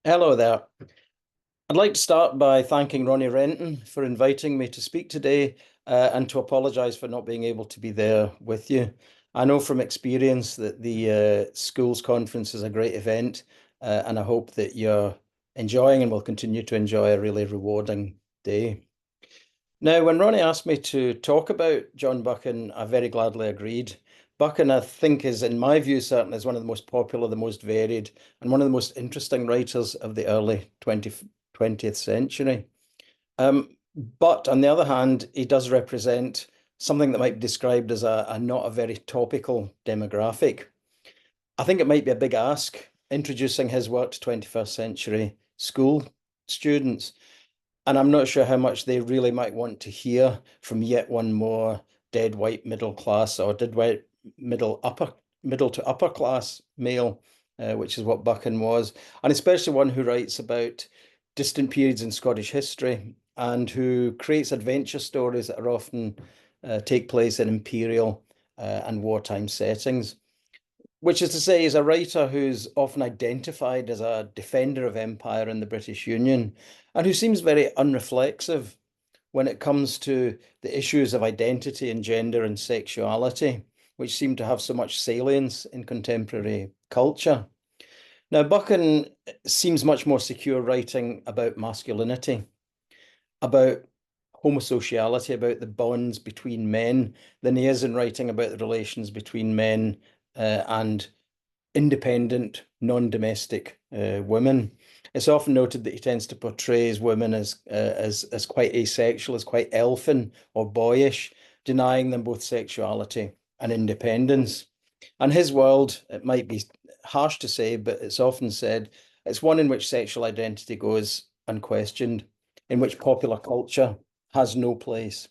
Hello there. I'd like to start by thanking Ronnie Renton for inviting me to speak today and to apologise for not being able to be there with you. I know from experience that the Schools Conference is a great event, and I hope that you're enjoying and will continue to enjoy a really rewarding day. Now, when Ronnie asked me to talk about John Buchan, I very gladly agreed. Buchan, I think, is, in my view, certainly is one of the most popular, the most varied, and one of the most interesting writers of the early 20th century. But on the other hand, he does represent something that might be described as a not a very topical demographic. I think it might be a big ask introducing his work to 21st century school students. And I'm not sure how much they really might want to hear from yet one more dead white middle class or dead white middle to upper class male, which is what Buchan was, and especially one who writes about distant periods in Scottish history and who creates adventure stories that are often take place in imperial and wartime settings. Which is to say, he's a writer who's often identified as a defender of empire in the British Union and who seems very unreflexive when it comes to the issues of identity and gender and sexuality, which seem to have so much salience in contemporary culture. Now, Buchan seems much more secure writing about masculinity, about homosociality, about the bonds between men, than he is in writing about the relations between men and independent, non-domestic women. It's often noted that he tends to portray his women as quite asexual, as quite elfin or boyish, denying them both sexuality and independence. And his world, it might be harsh to say, but it's often said, it's one in which sexual identity goes unquestioned, in which popular culture has no place,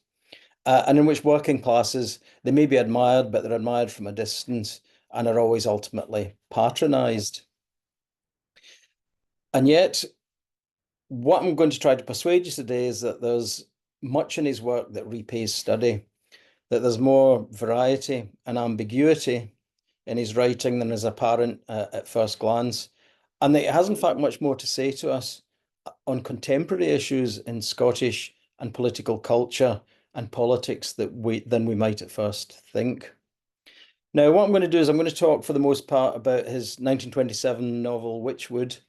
and in which working classes, they may be admired, but they're admired from a distance and are always ultimately patronized. And yet, what I'm going to try to persuade you today is that there's much in his work that repays study, that there's more variety and ambiguity in his writing than is apparent at first glance, and that it has, in fact, much more to say to us on contemporary issues in Scottish and political culture and politics than we might at first think. Now, what I'm going to do is I'm going to talk for the most part about his 1927 novel Witchwood,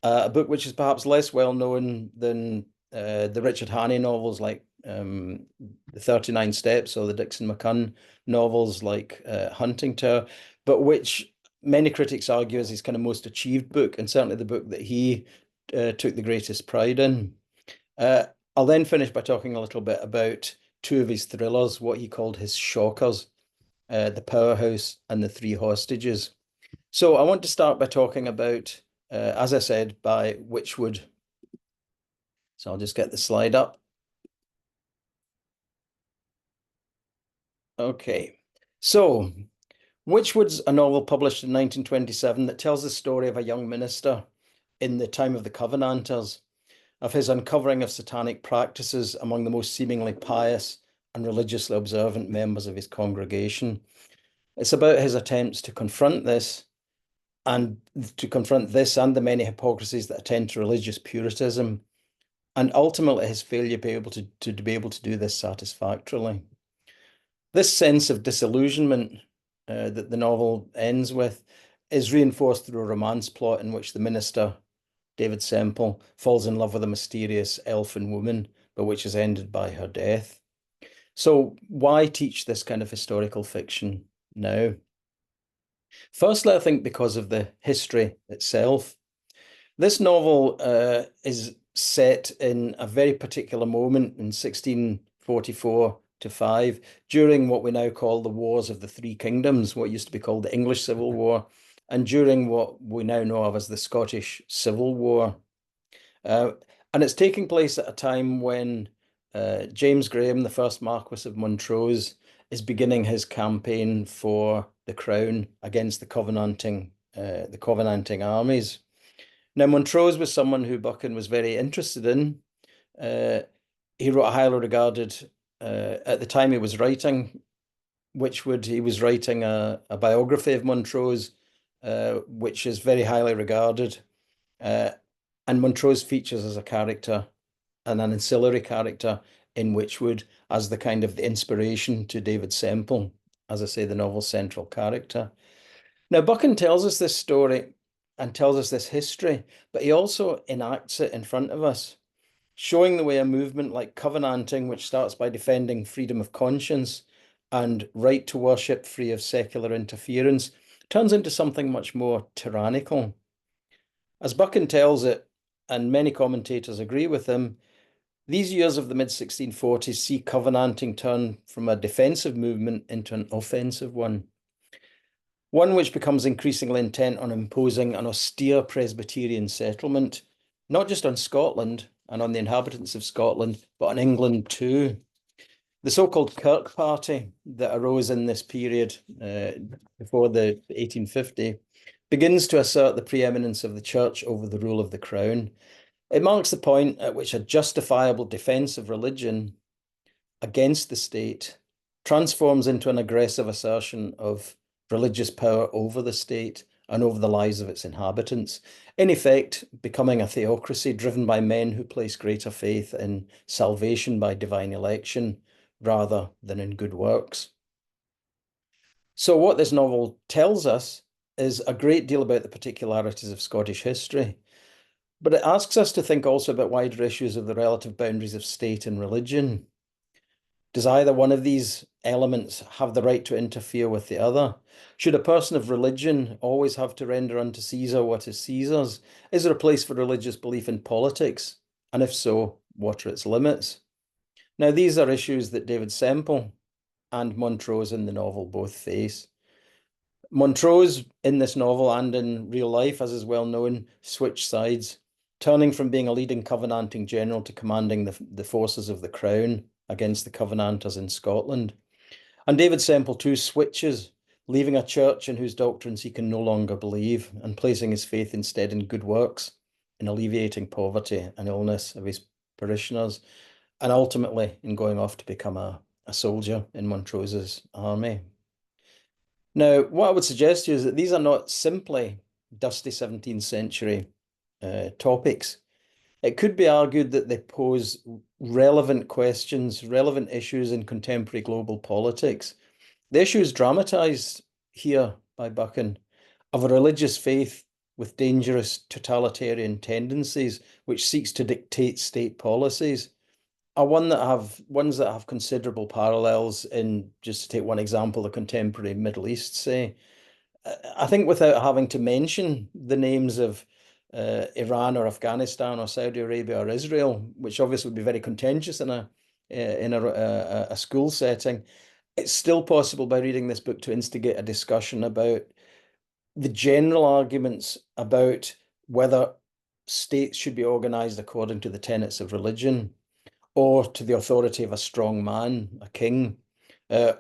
a book which is perhaps less well known than the Richard Hannay novels like The 39 Steps or the Dixon McCunn novels like Hunting Tower, but which many critics argue is his kind of most achieved book and certainly the book that he took the greatest pride in. Uh, I'll then finish by talking a little bit about two of his thrillers, what he called his shockers, The Powerhouse and The Three Hostages. So I want to start by talking about, as I said, by Witchwood. So I'll just get the slide up. Okay. So Witchwood's a novel published in 1927 that tells the story of a young minister in the time of the Covenanters, of his uncovering of satanic practices among the most seemingly pious and religiously observant members of his congregation. It's about his attempts to confront this and the many hypocrisies that attend to religious puritanism, and ultimately his failure to be able to do this satisfactorily. This sense of disillusionment that the novel ends with is reinforced through a romance plot in which the minister, David Semple, falls in love with a mysterious elfin woman, but which is ended by her death. So why teach this kind of historical fiction now? Firstly, I think because of the history itself. This novel is set in a very particular moment in 1644 to 5, during what we now call the Wars of the Three Kingdoms, what used to be called the English Civil War, and during what we now know of as the Scottish Civil War. Uh, and it's taking place at a time when James Graham, the first Marquis of Montrose, is beginning his campaign for the crown against the Covenanting armies. Now, Montrose was someone who Buchan was very interested in. Uh, he wrote a highly regarded, at the time he was writing Witchwood, he was writing a biography of Montrose, which is very highly regarded. Uh, And Montrose features as a character and an ancillary character in Witchwood as the kind of the inspiration to David Semple, as I say, the novel's central character. Now, Buchan tells us this story and tells us this history, but he also enacts it in front of us, showing the way a movement like Covenanting, which starts by defending freedom of conscience and right to worship free of secular interference, turns into something much more tyrannical. As Buchan tells it, and many commentators agree with him, these years of the mid-1640s see Covenanting turn from a defensive movement into an offensive one which becomes increasingly intent on imposing an austere Presbyterian settlement, not just on Scotland and on the inhabitants of Scotland, but on England too. The so-called Kirk Party that arose in this period before the 1850 begins to assert the preeminence of the church over the rule of the crown. It marks the point at which a justifiable defence of religion against the state transforms into an aggressive assertion of religious power over the state and over the lives of its inhabitants, in effect, becoming a theocracy driven by men who place greater faith in salvation by divine election rather than in good works. So, what this novel tells us is a great deal about the particularities of Scottish history, but it asks us to think also about wider issues of the relative boundaries of state and religion. Does either one of these elements have the right to interfere with the other? Should a person of religion always have to render unto Caesar what is Caesar's? Is there a place for religious belief in politics? And if so, what are its limits? Now, these are issues that David Semple and Montrose in the novel both face. Montrose, in this novel and in real life, as is well known, switched sides, turning from being a leading Covenanting general to commanding the forces of the crown against the Covenanters in Scotland. And David Semple too switches, leaving a church in whose doctrines he can no longer believe and placing his faith instead in good works, in alleviating poverty and illness of his parishioners, and ultimately in going off to become a soldier in Montrose's army. Now, what I would suggest to you is that these are not simply dusty 17th century topics. It could be argued that they pose relevant questions, relevant issues in contemporary global politics. The issues dramatized here by Buchan of a religious faith with dangerous totalitarian tendencies, which seeks to dictate state policies, are ones that have considerable parallels in, just to take one example, the contemporary Middle East, say. I think without having to mention the names of Iran or Afghanistan or Saudi Arabia or Israel, which obviously would be very contentious in a school setting, it's still possible by reading this book to instigate a discussion about the general arguments about whether states should be organized according to the tenets of religion or to the authority of a strong man, a king,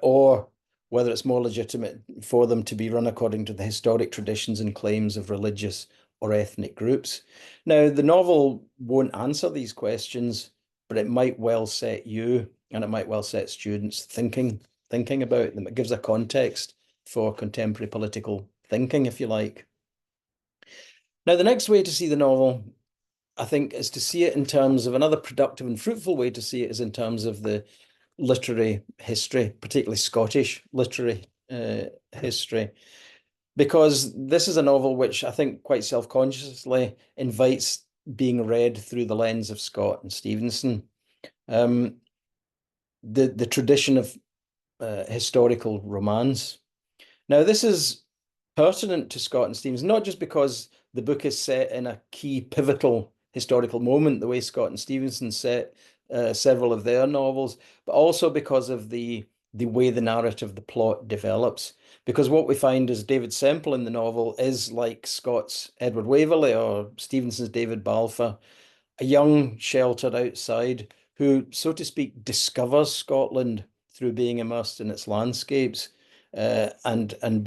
or whether it's more legitimate for them to be run according to the historic traditions and claims of religious or ethnic groups. Now, the novel won't answer these questions, but it might well set you and it might well set students thinking about them. It gives a context for contemporary political thinking, if you like. Now, the next way to see the novel, I think, is to see it in terms of another productive and fruitful way to see it is in terms of the literary history, particularly Scottish literary history, because this is a novel which I think quite self-consciously invites being read through the lens of Scott and Stevenson. The tradition of historical romance. Now, this is pertinent to Scott and Stevenson, not just because the book is set in a key pivotal historical moment, the way Scott and Stevenson set several of their novels, but also because of the way the narrative, the plot develops. Because what we find is David Semple in the novel is like Scott's Edward Waverley or Stevenson's David Balfour, a young sheltered outside who, so to speak, discovers Scotland through being immersed in its landscapes and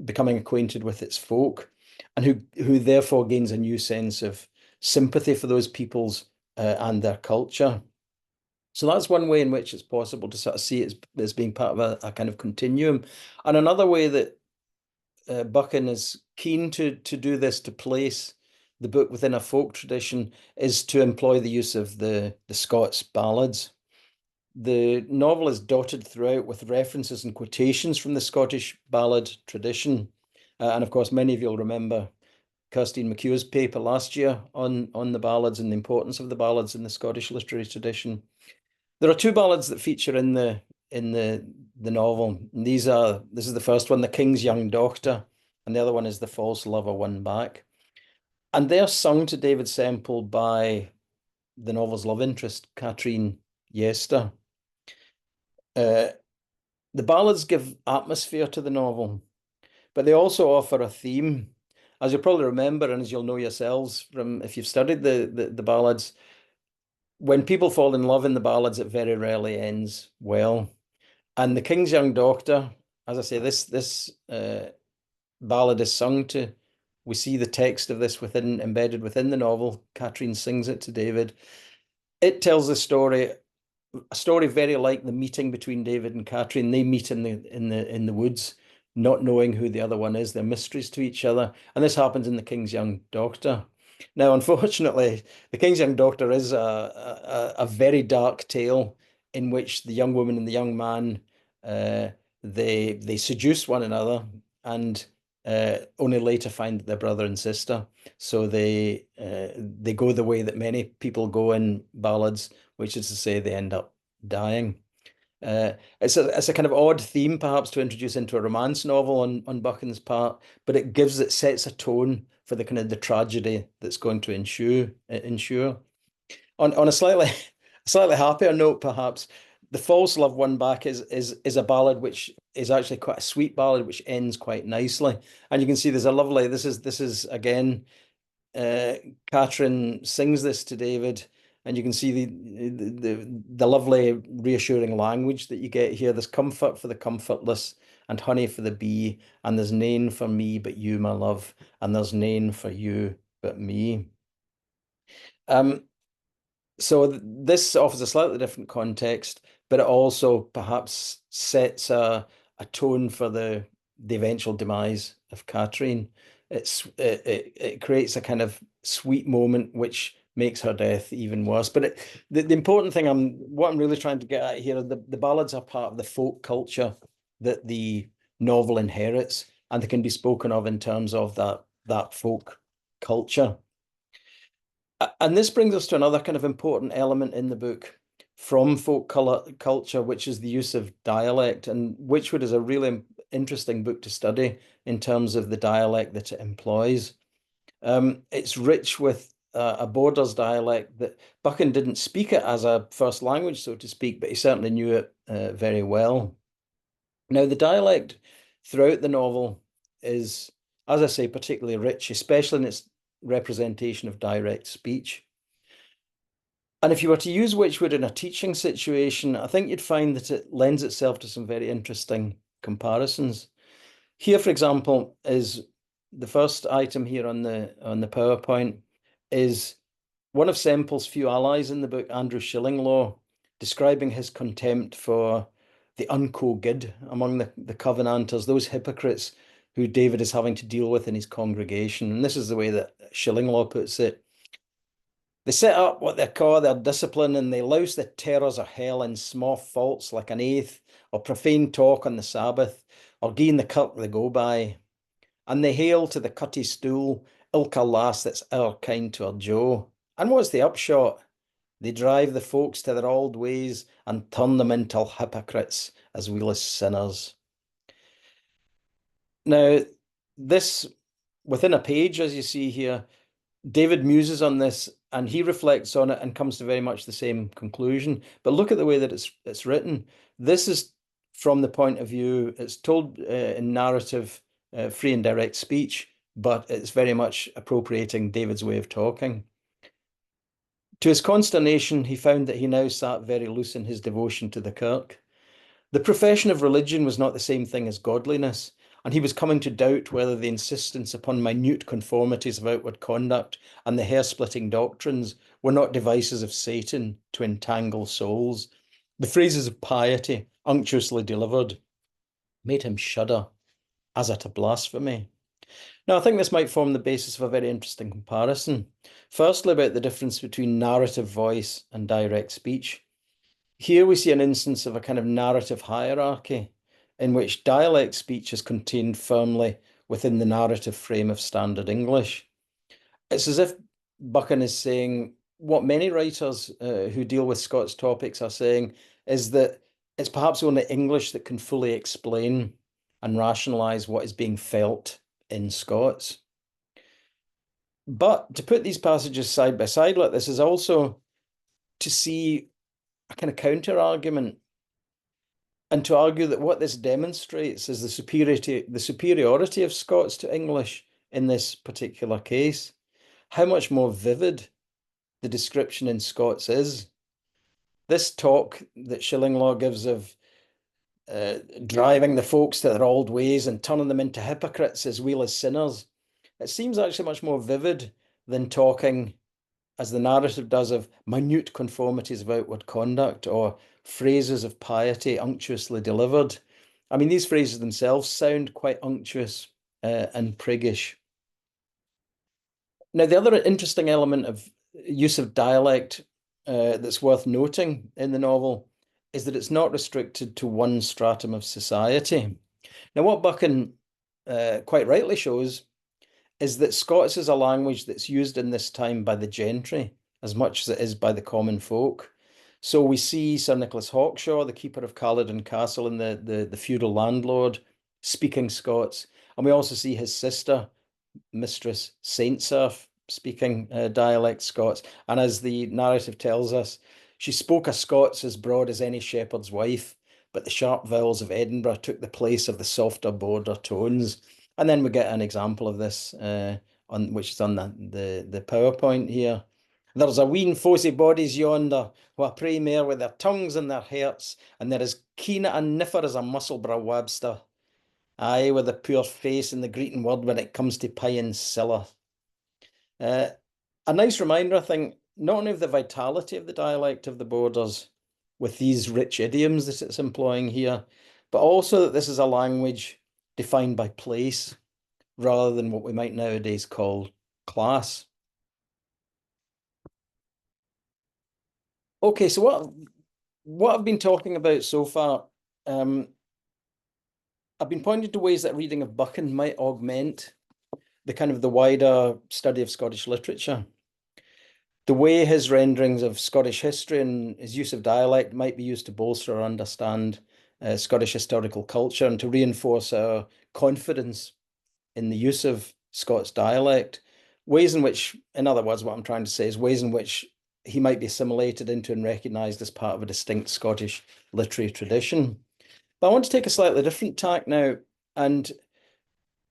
becoming acquainted with its folk, and who therefore gains a new sense of sympathy for those peoples and their culture. So that's one way in which it's possible to sort of see it as being part of a kind of continuum. And another way that Buchan is keen to do this, to place the book within a folk tradition is to employ the use of the Scots ballads. The novel is dotted throughout with references and quotations from the Scottish ballad tradition. And of course, many of you will remember Kirsteen McHugh's paper last year on the ballads and the importance of the ballads in the Scottish literary tradition. There are two ballads that feature in the novel. And this is the first one, The King's Young Doctor, and the other one is The False Lover Won Back. And they're sung to David Semple by the novel's love interest, Katrine Yester. The ballads give atmosphere to the novel, but they also offer a theme. As you'll probably remember, and as you'll know yourselves from if you've studied the ballads, when people fall in love in the ballads, it very rarely ends well. And The King's Young Doctor, as I say, this ballad is sung to. We see the text of this embedded within the novel. Katrine sings it to David. It tells a story very like the meeting between David and Katrine. They meet in the woods, not knowing who the other one is. They're mysteries to each other. And this happens in The King's Young Doctor. Now, unfortunately, The King's Young Doctor is a very dark tale in which the young woman and the young man they seduce one another and only later find that they're brother and sister. So they go the way that many people go in ballads, which is to say they end up dying. It's a kind of odd theme perhaps to introduce into a romance novel on Buchan's part, but it sets a tone for the kind of the tragedy that's going to ensure. On a slightly happier note, perhaps, The False Love Won Back is a ballad which is actually quite a sweet ballad which ends quite nicely. And you can see there's a lovely this is again Katrin sings this to David, and you can see the lovely reassuring language that you get here. There's comfort for the comfortless and honey for the bee, and there's nane for me but you, my love, and there's nane for you but me. So this offers a slightly different context, but it also perhaps sets a tone for the eventual demise of Katrine. It creates a kind of sweet moment which makes her death even worse. But the important thing what I'm really trying to get at here, the ballads are part of the folk culture that the novel inherits, and they can be spoken of in terms of that folk culture. And this brings us to another kind of important element in the book from folk culture, which is the use of dialect. And Witchwood is a really interesting book to study in terms of the dialect that it employs. It's rich with a Borders dialect that Buchan didn't speak it as a first language, so to speak, but he certainly knew it very well. Now, the dialect throughout the novel is, as I say, particularly rich, especially in its representation of direct speech. And if you were to use Witchwood in a teaching situation, I think you'd find that it lends itself to some very interesting comparisons. Here, for example, is the first item here on the PowerPoint is one of Semple's few allies in the book, Andrew Shillinglaw, describing his contempt for the unco-gid among the Covenanters, those hypocrites who David is having to deal with in his congregation. And this is the way that Shillinglaw puts it. They set up what they call their discipline, and they louse the terrors of hell in small faults like an eighth, or profane talk on the Sabbath, or gain the kirk they go by. And they hail to the cutty stool, ilka lass that's our kind to our Joe. And what's the upshot? They drive the folks to their old ways and turn them into hypocrites as well as sinners. Now, this, within a page, as you see here, David muses on this and he reflects on it and comes to very much the same conclusion. But look at the way that it's written. This is from the point of view, it's told in narrative, free and direct speech, but it's very much appropriating David's way of talking. To his consternation, he found that he now sat very loose in his devotion to the kirk. The profession of religion was not the same thing as godliness, and he was coming to doubt whether the insistence upon minute conformities of outward conduct and the hair-splitting doctrines were not devices of Satan to entangle souls. The phrases of piety, unctuously delivered, made him shudder as at a blasphemy. Now, I think this might form the basis of a very interesting comparison. Firstly, about the difference between narrative voice and direct speech. Here we see an instance of a kind of narrative hierarchy in which dialect speech is contained firmly within the narrative frame of standard English. It's as if Buchan is saying what many writers who deal with Scots topics are saying is that it's perhaps only English that can fully explain and rationalize what is being felt in Scots. But to put these passages side by side like this is also to see a kind of counter argument and to argue that what this demonstrates is the superiority of Scots to English in this particular case. How much more vivid the description in Scots is. This talk that Shillinglaw gives of driving the folks to their old ways and turning them into hypocrites as well as sinners, it seems actually much more vivid than talking, as the narrative does, of minute conformities of outward conduct or phrases of piety unctuously delivered. I mean, these phrases themselves sound quite unctuous and priggish. Now, the other interesting element of use of dialect that's worth noting in the novel is that it's not restricted to one stratum of society. Now, what Buchan quite rightly shows is that Scots is a language that's used in this time by the gentry as much as it is by the common folk. So we see Sir Nicholas Hawkshaw, the keeper of Caledon Castle and the feudal landlord, speaking Scots. And we also see his sister, Mistress Saintserf, speaking dialect Scots. And as the narrative tells us, she spoke a Scots as broad as any shepherd's wife, but the sharp vowels of Edinburgh took the place of the softer border tones. And then we get an example of this on which is on the PowerPoint here. There's a ween fosy bodies yonder, wha pray mair with their tongues and their hearts, and they're as keen a niffer as a Musselburgh wabster. Aye, with a poor face in the greeting word when it comes to pie and siller. Uh, a nice reminder, I think, not only of the vitality of the dialect of the borders with these rich idioms that it's employing here, but also that this is a language defined by place rather than what we might nowadays call class. Okay, so what I've been talking about so far, I've been pointing to ways that reading of Buchan might augment the kind of the wider study of Scottish literature. The way his renderings of Scottish history and his use of dialect might be used to bolster or understand Scottish historical culture and to reinforce our confidence in the use of Scots dialect. Ways in which, in other words, what I'm trying to say is ways in which he might be assimilated into and recognised as part of a distinct Scottish literary tradition. But I want to take a slightly different tack now and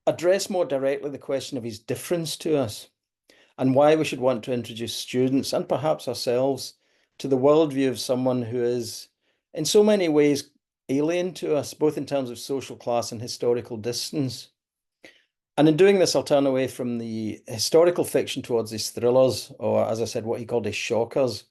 address more directly the question of his difference to us and why we should want to introduce students and perhaps ourselves to the worldview of someone who is, in so many ways, alien to us, both in terms of social class and historical distance. And in doing this, I'll turn away from the historical fiction towards his thrillers, or as I said, what he called his shockers.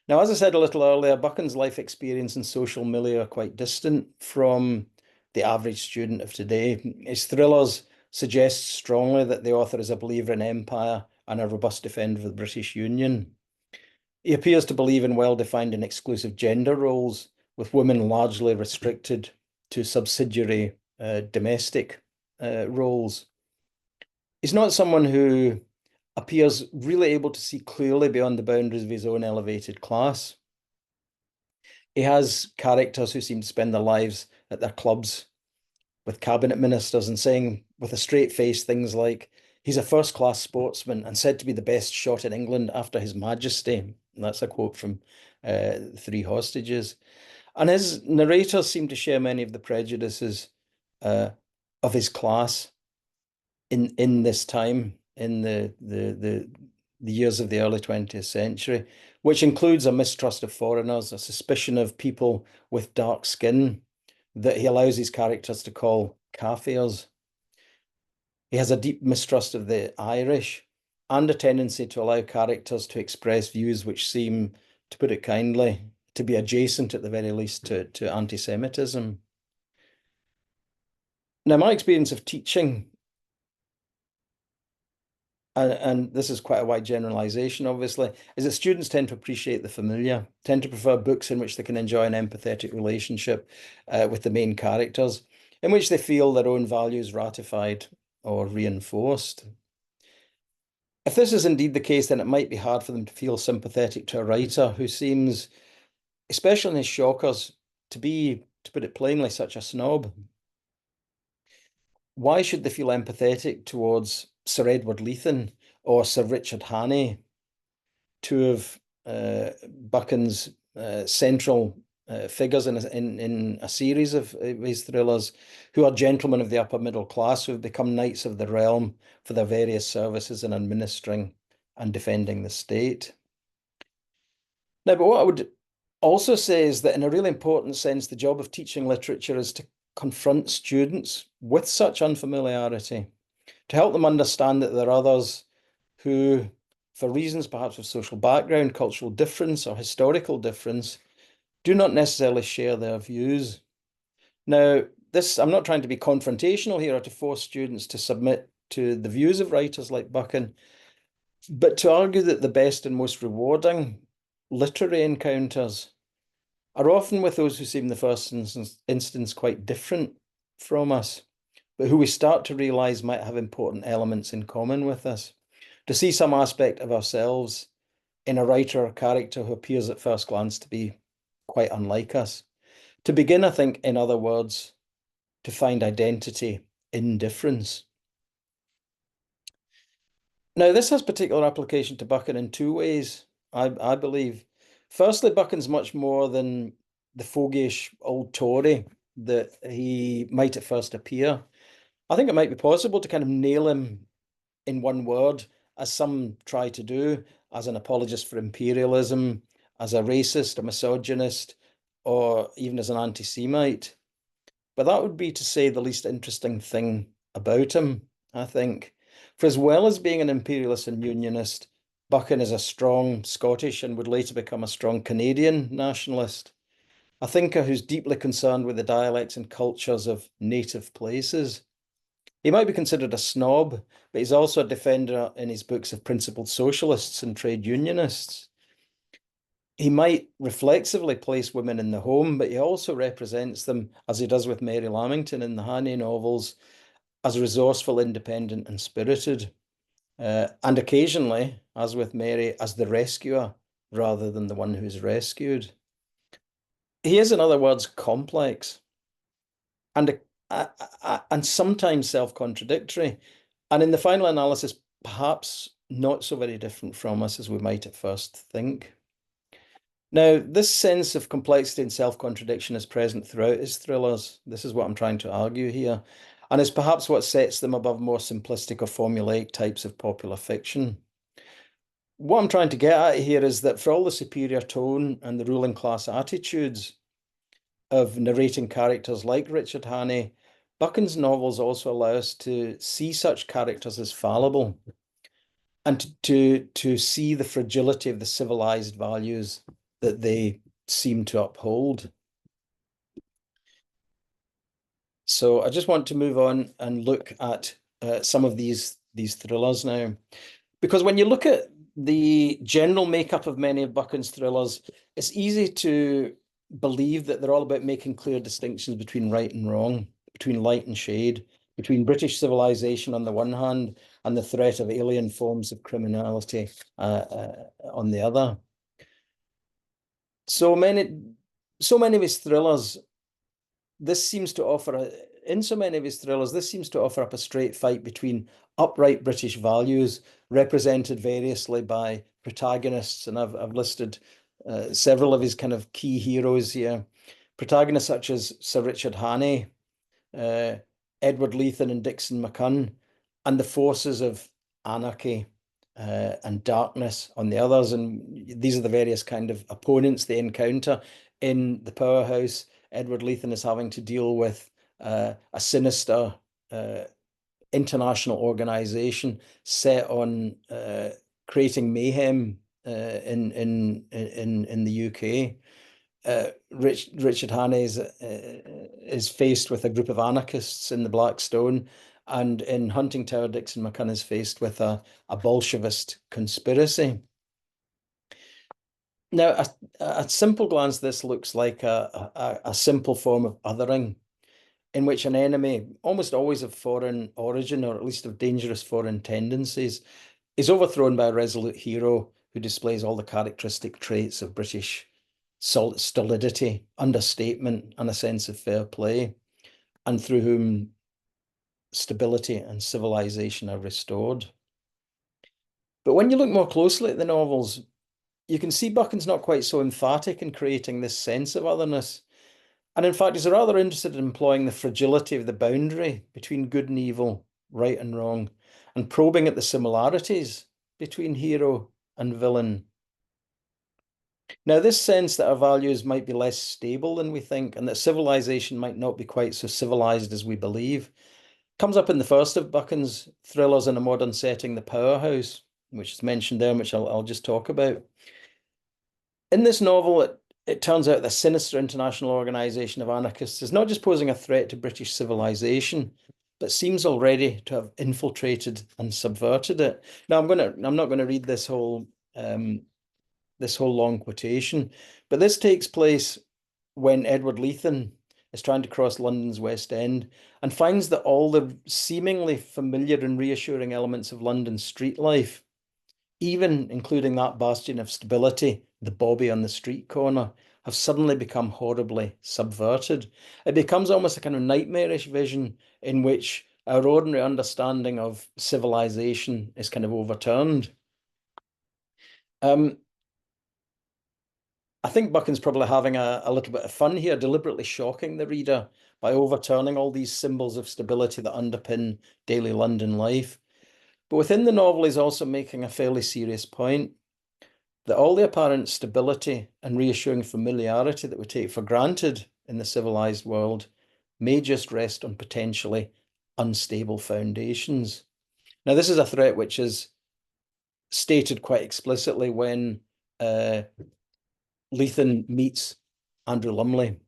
Now, as I said a little earlier, Buchan's life experience and social milieu are quite distant from the average student of today. His thrillers suggest strongly that the author is a believer in empire and a robust defender of the British Union. He appears to believe in well-defined and exclusive gender roles, with women largely restricted to subsidiary domestic roles. He's not someone who appears really able to see clearly beyond the boundaries of his own elevated class. He has characters who seem to spend their lives at their clubs with cabinet ministers and saying with a straight face things like, he's a first-class sportsman and said to be the best shot in England after His Majesty. And that's a quote from Three Hostages. And his narrators seem to share many of the prejudices of his class in this time, in the years of the early 20th century, which includes a mistrust of foreigners, a suspicion of people with dark skin that he allows his characters to call Kafirs. He has a deep mistrust of the Irish and a tendency to allow characters to express views which seem, to put it kindly, to be adjacent at the very least to anti-Semitism. Now, my experience of teaching and this is quite a wide generalization, obviously, is that students tend to appreciate the familiar, tend to prefer books in which they can enjoy an empathetic relationship with the main characters, in which they feel their own values ratified or reinforced. If this is indeed the case, then it might be hard for them to feel sympathetic to a writer who seems, especially in his shockers, to be, to put it plainly, such a snob. Why should they feel empathetic towards Sir Edward Leithen or Sir Richard Hannay, two of Buchan's central figures in a series of his thrillers, who are gentlemen of the upper middle class who have become knights of the realm for their various services in administering and defending the state? Now, but what I would also say is that in a really important sense, the job of teaching literature is to confront students with such unfamiliarity, to help them understand that there are others who, for reasons perhaps of social background, cultural difference, or historical difference, do not necessarily share their views. Now, this, I'm not trying to be confrontational here or to force students to submit to the views of writers like Buchan, but to argue that the best and most rewarding literary encounters are often with those who seem in the first instance quite different from us, but who we start to realize might have important elements in common with us. To see some aspect of ourselves in a writer or character who appears at first glance to be quite unlike us. To begin, I think, in other words, to find identity in difference. Now, this has particular application to Buchan in two ways, I believe. Firstly, Buchan's much more than the fogyish old Tory that he might at first appear. I think it might be possible to kind of nail him in one word, as some try to do, as an apologist for imperialism, as a racist, a misogynist, or even as an anti-Semite. But that would be to say the least interesting thing about him, I think. For as well as being an imperialist and unionist, Buchan is a strong Scottish and would later become a strong Canadian nationalist, a thinker who's deeply concerned with the dialects and cultures of native places. He might be considered a snob, but he's also a defender in his books of principled socialists and trade unionists. He might reflexively place women in the home, but he also represents them, as he does with Mary Lamington in the Hannay novels, as resourceful, independent, and spirited. And occasionally, as with Mary, as the rescuer rather than the one who's rescued. He is, in other words, complex and sometimes self-contradictory. And in the final analysis, perhaps not so very different from us as we might at first think. Now, this sense of complexity and self-contradiction is present throughout his thrillers. This is what I'm trying to argue here, and is perhaps what sets them above more simplistic or formulaic types of popular fiction. What I'm trying to get at here is that for all the superior tone and the ruling class attitudes of narrating characters like Richard Hannay, Buchan's novels also allow us to see such characters as fallible and to see the fragility of the civilized values that they seem to uphold. So I just want to move on and look at some of these thrillers now, because when you look at the general makeup of many of Buchan's thrillers, it's easy to believe that they're all about making clear distinctions between right and wrong, between light and shade, between British civilization on the one hand and the threat of alien forms of criminality on the other. So many of his thrillers, this seems to offer in so many of his thrillers, this seems to offer up a straight fight between upright British values represented variously by protagonists, and I've listed several of his kind of key heroes here. Protagonists such as Sir Richard Hannay, Edward Leithen and Dixon McCunn, and the forces of anarchy and darkness on the others. And these are the various kind of opponents they encounter in the powerhouse. Edward Leithen is having to deal with a sinister international organization set on creating mayhem in the UK. Richard Hannay is faced with a group of anarchists in the Black Stone, and in Hunting Tower, Dixon McCunn is faced with a Bolshevist conspiracy. Now, a simple glance, this looks like a simple form of othering, in which an enemy, almost always of foreign origin, or at least of dangerous foreign tendencies, is overthrown by a resolute hero who displays all the characteristic traits of British stolidity, understatement, and a sense of fair play, and through whom stability and civilization are restored. But when you look more closely at the novels, you can see Buchan's not quite so emphatic in creating this sense of otherness. And in fact, he's rather interested in employing the fragility of the boundary between good and evil, right and wrong, and probing at the similarities between hero and villain. Now, this sense that our values might be less stable than we think, and that civilization might not be quite so civilized as we believe, comes up in the first of Buchan's thrillers in a modern setting, The Powerhouse, which is mentioned there, which I'll just talk about. In this novel, it turns out the sinister international organization of anarchists is not just posing a threat to British civilization, but seems already to have infiltrated and subverted it. Now, I'm not going to read this whole long quotation, but this takes place when Edward Leithen is trying to cross London's West End and finds that all the seemingly familiar and reassuring elements of London street life, even including that bastion of stability, the bobby on the street corner, have suddenly become horribly subverted. It becomes almost a kind of nightmarish vision in which our ordinary understanding of civilization is kind of overturned. I think Buchan's probably having a little bit of fun here, deliberately shocking the reader by overturning all these symbols of stability that underpin daily London life. But within the novel, he's also making a fairly serious point that all the apparent stability and reassuring familiarity that we take for granted in the civilized world may just rest on potentially unstable foundations. Now, this is a threat which is stated quite explicitly when Leithen meets Andrew Lumley,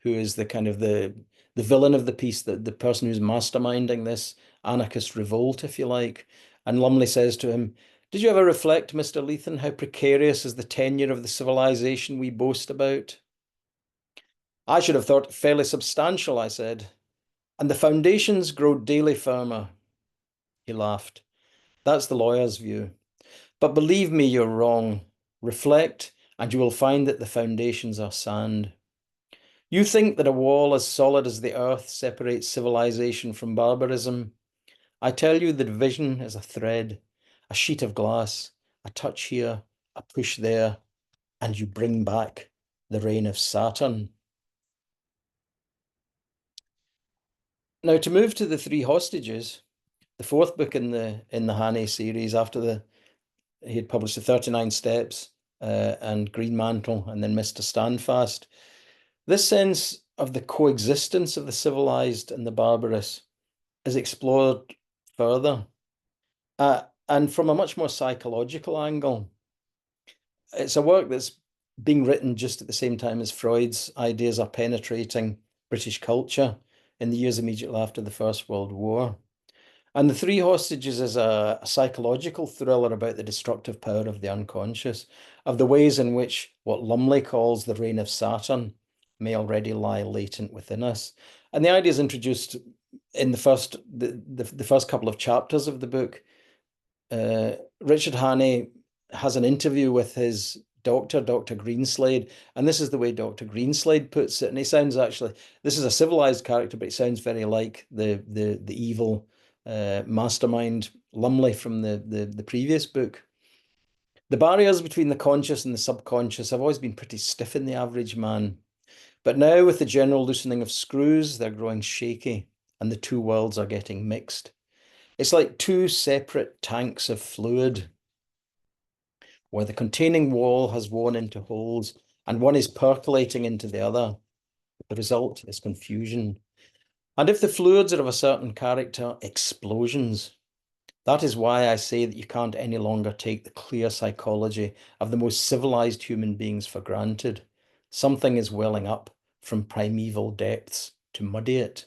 who is the kind of the villain of the piece, the person who's masterminding this anarchist revolt, if you like. And Lumley says to him, "Did you ever reflect, Mr. Leithen, how precarious is the tenure of the civilization we boast about?" "I should have thought it fairly substantial," I said. "And the foundations grow daily firmer." He laughed. "That's the lawyer's view. But believe me, you're wrong. Reflect, and you will find that the foundations are sand. You think that a wall as solid as the earth separates civilization from barbarism. I tell you the division is a thread, a sheet of glass, a touch here, a push there, and you bring back the reign of Saturn." Now, to move to The Three Hostages, the fourth book in the Hannay series, after he had published the 39 Steps and Green Mantle and then Mr. Standfast. This sense of the coexistence of the civilized and the barbarous is explored further, and from a much more psychological angle. It's a work that's being written just at the same time as Freud's ideas are penetrating British culture in the years immediately after the First World War. And The Three Hostages is a psychological thriller about the destructive power of the unconscious, of the ways in which what Lumley calls the reign of Saturn may already lie latent within us. And the idea is introduced in the first couple of chapters of the book. Richard Hannay has an interview with his doctor, Dr. Greenslade, and this is the way Dr. Greenslade puts it. And he sounds actually, this is a civilized character, but he sounds very like the evil mastermind Lumley from the previous book. "The barriers between the conscious and the subconscious have always been pretty stiff in the average man. But now, with the general loosening of screws, they're growing shaky, and the two worlds are getting mixed. It's like two separate tanks of fluid, where the containing wall has worn into holes, and one is percolating into the other. The result is confusion. And if the fluids are of a certain character, explosions. That is why I say that you can't any longer take the clear psychology of the most civilized human beings for granted. Something is welling up from primeval depths to muddy it."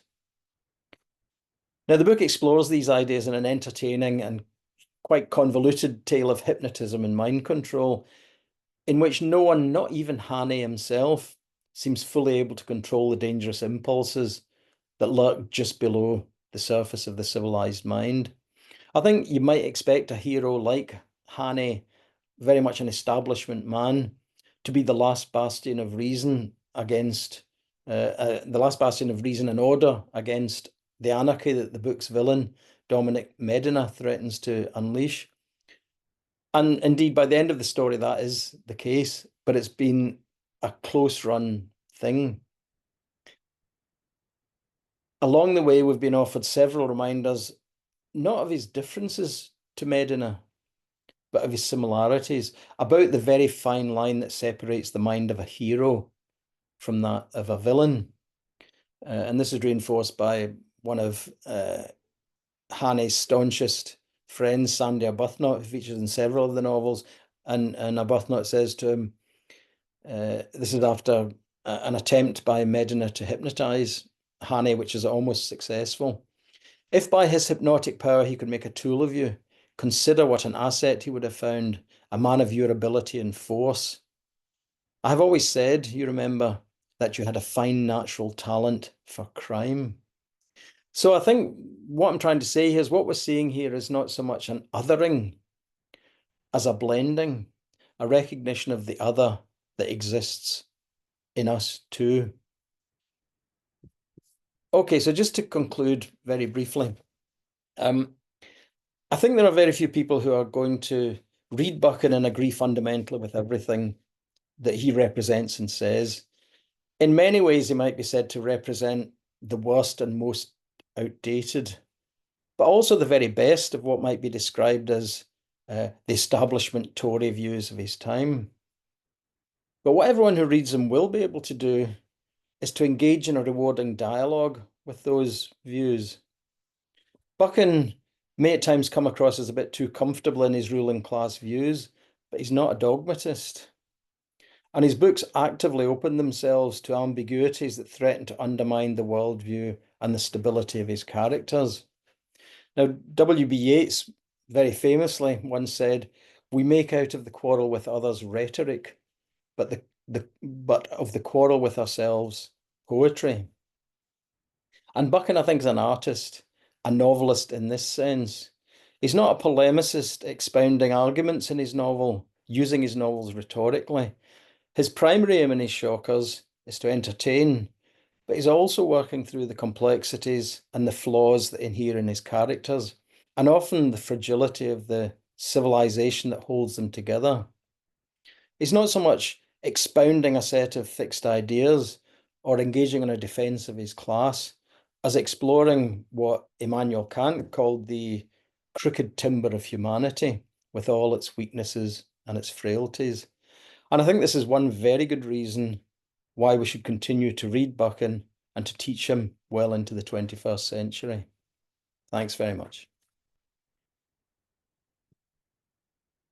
Now, the book explores these ideas in an entertaining and quite convoluted tale of hypnotism and mind control, in which no one, not even Hannay himself, seems fully able to control the dangerous impulses that lurk just below the surface of the civilized mind. I think you might expect a hero like Hannay, very much an establishment man, to be the last bastion of reason against the last bastion of reason and order against the anarchy that the book's villain, Dominic Medina, threatens to unleash. And indeed, by the end of the story, that is the case, but it's been a close run thing. Along the way, we've been offered several reminders, not of his differences to Medina, but of his similarities, about the very fine line that separates the mind of a hero from that of a villain. And this is reinforced by one of Hannay's staunchest friends, Sandy Arbuthnot, who features in several of the novels. And Arbuthnot says to him, this is after an attempt by Medina to hypnotize Hannay, which is almost successful. If by his hypnotic power he could make a tool of you, consider what an asset he would have found, a man of your ability and force. I have always said, you remember, that you had a fine natural talent for crime. So I think what I'm trying to say here is what we're seeing here is not so much an othering as a blending, a recognition of the other that exists in us too. Okay, so just to conclude very briefly, I think there are very few people who are going to read Buchan and agree fundamentally with everything that he represents and says. In many ways, he might be said to represent the worst and most outdated, but also the very best of what might be described as the establishment Tory views of his time. But what everyone who reads him will be able to do is to engage in a rewarding dialogue with those views. Buchan may at times come across as a bit too comfortable in his ruling class views, but he's not a dogmatist. And his books actively open themselves to ambiguities that threaten to undermine the worldview and the stability of his characters. Now, W.B. Yeats very famously once said, "We make out of the quarrel with others rhetoric, but but of the quarrel with ourselves, poetry." And Buchan, I think, is an artist, a novelist in this sense. He's not a polemicist expounding arguments in his novel, using his novels rhetorically. His primary aim in his shockers is to entertain, but he's also working through the complexities and the flaws that inhere in his characters, and often the fragility of the civilization that holds them together. He's not so much expounding a set of fixed ideas or engaging in a defense of his class as exploring what Immanuel Kant called the crooked timber of humanity with all its weaknesses and its frailties. And I think this is one very good reason why we should continue to read Buchan and to teach him well into the 21st century. Thanks very much.